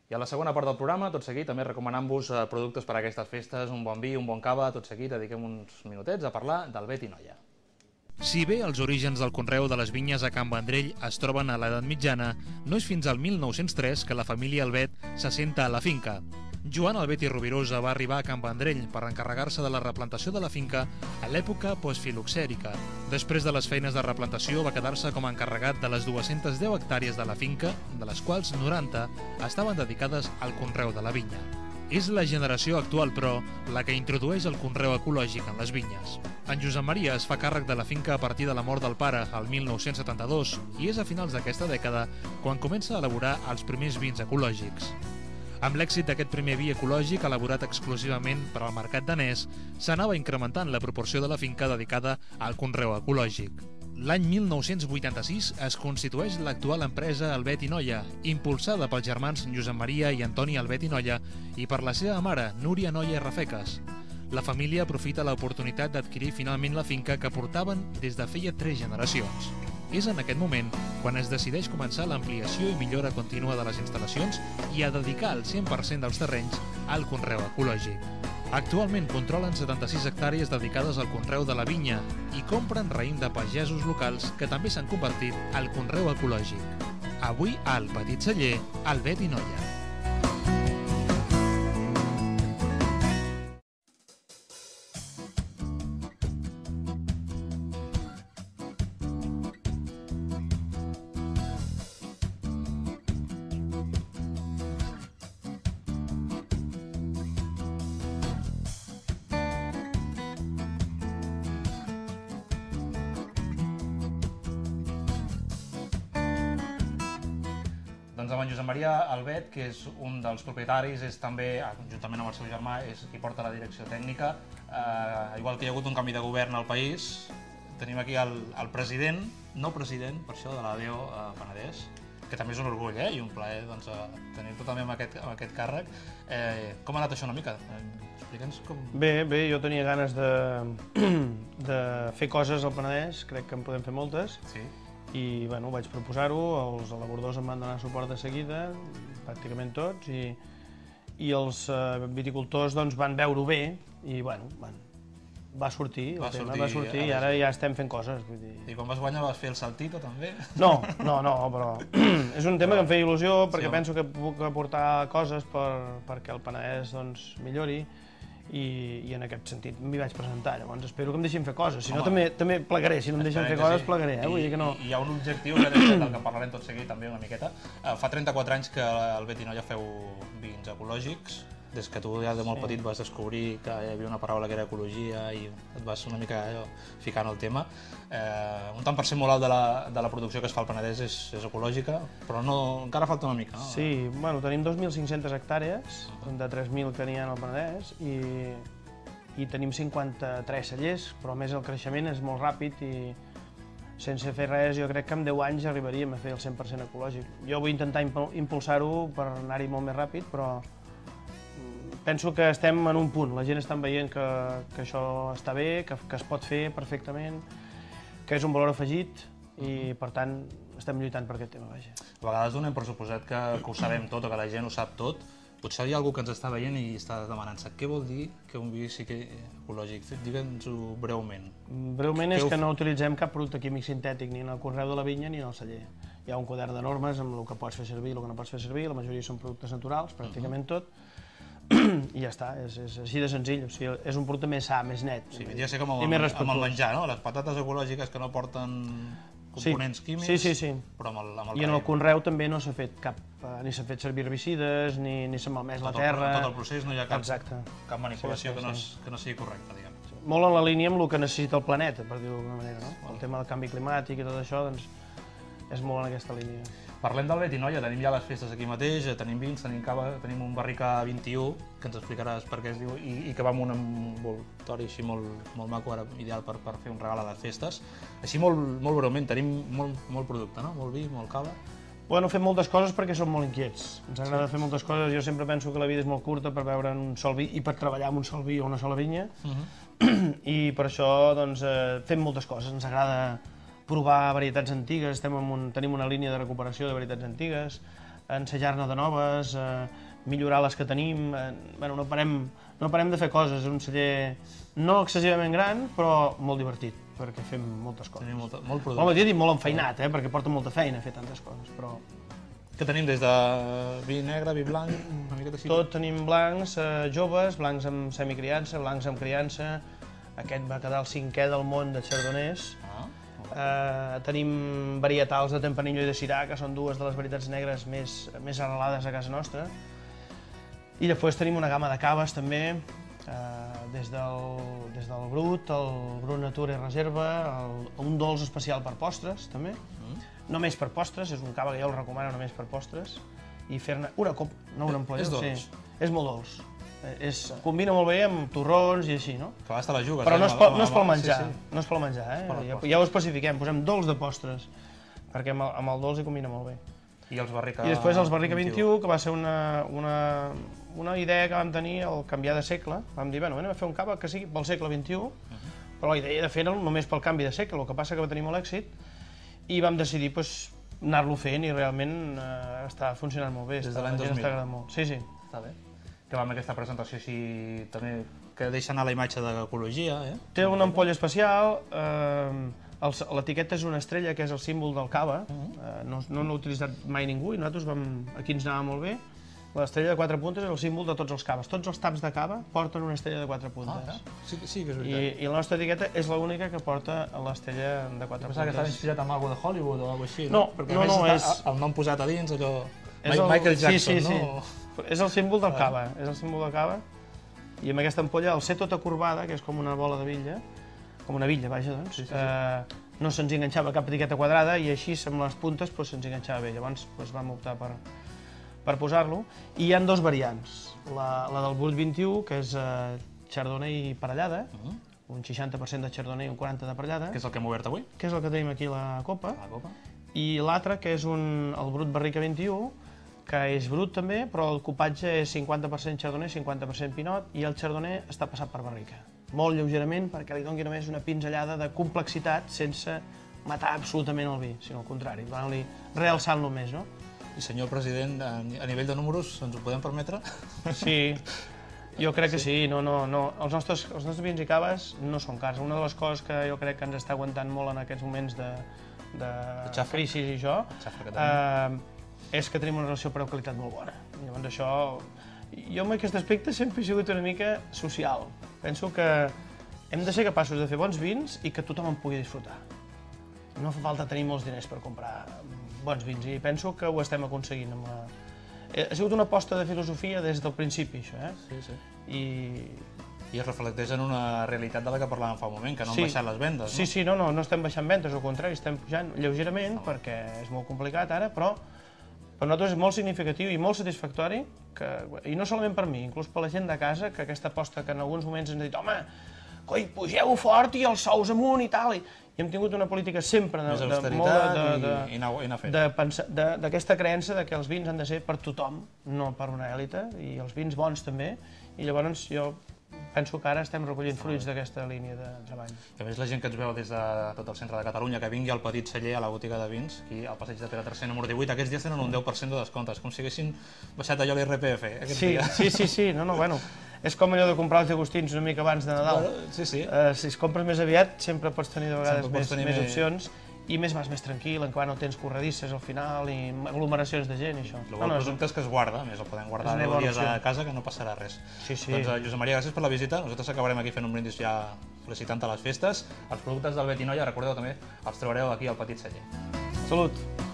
I a la segona part del programa, tot seguit, també recomanant-vos productes per a aquestes festes, un bon vi, un bon cava, tot seguit, dediquem uns minutets a parlar del vet i noia. Si bé els orígens del conreu de les vinyes a Can Vendrell es troben a l'edat mitjana, no és fins al 1903 que la família Albet s'assenta a la finca. Joan Albet i Rovirosa va arribar a Can Vendrell per encarregar-se de la replantació de la finca a l'època postfiloxèrica. Després de les feines de replantació va quedar-se com a encarregat de les 210 hectàrees de la finca, de les quals 90 estaven dedicades al conreu de la vinya. És la generació actual, però, la que introdueix el conreu ecològic en les vinyes. En Josep Maria es fa càrrec de la finca a partir de la mort del pare, el 1972, i és a finals d'aquesta dècada quan comença a elaborar els primers vins ecològics. Amb l'èxit d'aquest primer vi ecològic, elaborat exclusivament per al mercat danès, s'anava incrementant la proporció de la finca dedicada al conreu ecològic. L'any 1986 es constitueix l'actual empresa Albet i Noia, impulsada pels germans Josep Maria i Antoni Albet i Noia i per la seva mare, Núria Noia i Rafeques. La família aprofita l'oportunitat d'adquirir finalment la finca que portaven des de feia 3 generacions. És en aquest moment quan es decideix començar l'ampliació i millora contínua de les instal·lacions i a dedicar el 100% dels terrenys al conreu ecològic. Actualment controlen 76 hectàrees dedicades al conreu de la vinya i compren raïm de pagesos locals que també s'han convertit al conreu ecològic. Avui al Petit Celler, Albet i Noia. Doncs amb en Josep Maria Albet, que és un dels propietaris, és també, juntament amb el seu germà, és qui porta la direcció tècnica. Igual que hi ha hagut un canvi de govern al país, tenim aquí el president, no president, per això, de la DEO Penedès, que també és un orgull i un plaer tenir-te també amb aquest càrrec. Com ha anat això una mica? Explica'ns com... Bé, jo tenia ganes de fer coses al Penedès, crec que en podem fer moltes. Sí. I bueno, vaig proposar-ho, els elaboradors em van donar suport de seguida, pràcticament tots, i els viticultors van veure-ho bé i bueno, va sortir el tema, va sortir i ara ja estem fent coses. I quan vas guanyar vas fer el saltito també? No, però és un tema que em feia il·lusió perquè penso que puc aportar coses perquè el Penedès millori. I en aquest sentit m'hi vaig presentar, llavors espero que em deixin fer coses, si no també plegaré, si no em deixen fer coses plegaré, vull dir que no... Hi ha un objectiu del que parlarem tot seguit també una miqueta. Fa 34 anys que al Albet i Noia feu vins ecològics, des que tu ja de molt petit vas descobrir que hi havia una paraula que era ecologia i et vas una mica ficant al tema. Un tant per cent molt alt de la producció que es fa al Penedès és ecològica, però encara falta una mica, no? Sí, bueno, tenim 2.500 hectàrees, de 3.000 que n'hi ha al Penedès, i tenim 53 cellers, però a més el creixement és molt ràpid i sense fer res jo crec que en 10 anys arribaríem a fer el 100% ecològic. Jo vull intentar impulsar-ho per anar-hi molt més ràpid, però penso que estem en un punt, la gent està veient que això està bé, que es pot fer perfectament, que és un valor afegit i per tant estem lluitant per aquest tema, vaja. A vegades donem per suposat que ho sabem tot o que la gent ho sap tot. Potser hi ha algú que ens està veient i està demanant-se què vol dir que un vi sigui ecològic? Digue'ns-ho breument. Breument és que no utilitzem cap producte químic sintètic ni en el conreu de la vinya ni en el celler. Hi ha un quadern de normes amb el que pots fer servir i el que no pots fer servir, la majoria són productes naturals, pràcticament tot, i ja està, és així de senzill, o sigui, és un producte més sa, més net i més respectuós. Sí, podria ser com amb el menjar, no? Les patates ecològiques que no porten components químics, però amb el raïm. I en el conreu també no s'ha fet cap, ni s'ha fet servir herbicides, ni s'ha malmès la terra. Tot el procés no hi ha cap manipulació que no sigui correcta, diguem. Molt en la línia amb el que necessita el planeta, per dir-ho d'alguna manera, no? El tema del canvi climàtic i tot això, doncs, és molt en aquesta línia. Parlem d'Albet i Noia, tenim ja les festes aquí mateix, tenim vins, tenim cava, tenim un barrica 21, que ens explicaràs per què es diu, i que va amb un envoltori així molt maco, ara ideal per fer un regal a les festes. Així molt breument, tenim molt producte, no? Molt vi, molt cava. Bueno, fem moltes coses perquè som molt inquiets. Ens agrada fer moltes coses, jo sempre penso que la vida és molt curta per veure un sol vi i per treballar amb un sol vi o una sola vinya, i per això fem moltes coses, ens agrada provar varietats antigues, tenim una línia de recuperació de varietats antigues, ensejar-ne de noves, millorar les que tenim. Bueno, no parem de fer coses. És un celler no excessivament gran, però molt divertit, perquè fem moltes coses. Tenim molt producte. Home, t'he dit molt enfeinat, perquè porta molta feina fer tantes coses, però... Què tenim des de vi negre, vi blanc, una miqueta així? Tot tenim blancs joves, blancs amb semicriança, blancs amb criança. Aquest va quedar el 5è del món de chardonnays. Tenim varietals de Tempranillo i de Syrah, que són dues de les varietats negres més arrelades a casa nostra. I després tenim una gamma de caves també, des del Brut, el Brut Nature Reserva, un dolç especial per postres també. Només per postres, és un cava que jo el recomano només per postres. I fer-ne una copa, no una ampolla. És dolç? És molt dolç. Combina molt bé amb torrons i així, no? Que a vegades te la jugues. Però no és pel menjar, no és pel menjar, ja ho especifiquem, posem dolç de postres, perquè amb el dolç hi combina molt bé. I els Barrica 21. I després els Barrica 21, que va ser una idea que vam tenir al canviar de segle. Vam dir, bueno, anem a fer un cava que sigui pel segle XXI, però la idea de fer-lo només pel canvi de segle, el que passa que va tenir molt èxit, i vam decidir anar-lo fent i realment està funcionant molt bé. Des de l'any 2000. Està agradant molt. Sí, sí. Està bé. Que va amb aquesta presentació així també, que deixa anar la imatge d'ecologia, Té una ampolla especial, l'etiqueta és una estrella, que és el símbol del cava, no l'ha utilitzat mai ningú i nosaltres aquí ens anava molt bé. L'estrella de 4 puntes és el símbol de tots els caves. Tots els taps de cava porten una estrella de 4 puntes. Sí que és veritat. I la nostra etiqueta és l'única que porta l'estrella de 4 puntes. Pensava que estava inspirat en alguna de Hollywood o alguna cosa així, no? Perquè a més el nom posat a dins, allò... Michael Jackson, no? És el símbol del cava, i amb aquesta ampolla, al ser tota corbada, que és com una bola de bitlla, com una bitlla, vaja, doncs, no se'ns enganxava cap etiqueta quadrada i així amb les puntes se'ns enganxava bé. Llavors vam optar per posar-lo. I hi ha dos variants. La del Brut 21, que és chardonnay parellada, un 60% de chardonnay i un 40% de parellada. Que és el que hem obert avui. Que és el que tenim aquí a la copa. I l'altre, que és el Brut Barrica 21, que és brut també, però el copatge és 50% chardonnay, 50% pinot, i el chardonnay està passat per barrica. Molt lleugerament, perquè li doni només una pinzellada de complexitat sense matar absolutament el vi, sinó al contrari, donant-li, realçant-lo més, no? I senyor president, a nivell de números, ens ho podem permetre? Sí, jo crec que sí. Els nostres vins i caves no són cars. Una de les coses que jo crec que ens està aguantant molt en aquests moments de crisi i això, és que tenim una relació preu-qualitat molt bona. Llavors això, jo en aquest aspecte sempre he sigut una mica social. Penso que hem de ser capaços de fer bons vins i que tothom en pugui disfrutar. No fa falta tenir molts diners per comprar bons vins i penso que ho estem aconseguint. Ha sigut una aposta de filosofia des del principi, això, I es reflecteix en una realitat de la que parlàvem fa un moment, que no han baixat les vendes, no? Sí, no estem baixant vendes, al contrari, estem pujant lleugerament perquè és molt complicat ara, però per nosaltres és molt significatiu i molt satisfactori, i no solament per mi, inclús per la gent de casa, que aquesta aposta que en alguns moments ens ha dit home, coi, pugeu fort i els sous amunt i tal, i hem tingut una política sempre d'aquesta creença que els vins han de ser per tothom, no per una èlite, i els vins bons també, i llavors jo penso que ara estem recollint fruits d'aquesta línia de treball. A més, la gent que ens veu des de tot el centre de Catalunya, que vingui al petit celler, a la botiga de vins, aquí al passeig de Pere III, número 18, aquests dies tenen un 10% de descomptes, com si haguessin baixat allò l'IRPF aquests dies. Sí, bueno, és com allò de comprar els llagostins una mica abans de Nadal. Sí. Si es compres més aviat, sempre pots tenir de vegades més opcions, i vas més tranquil, en quan no tens corredisses al final i aglomeracions de gent i això. El producte és que es guarda, més el podem guardar 10 dies a casa que no passarà res. Sí. Doncs Josep Maria, gràcies per la visita. Nosaltres acabarem aquí fent un brindis ja felicitant a les festes. Els productes del Betinoia, recordeu també, els trobareu aquí al petit celler. Salut!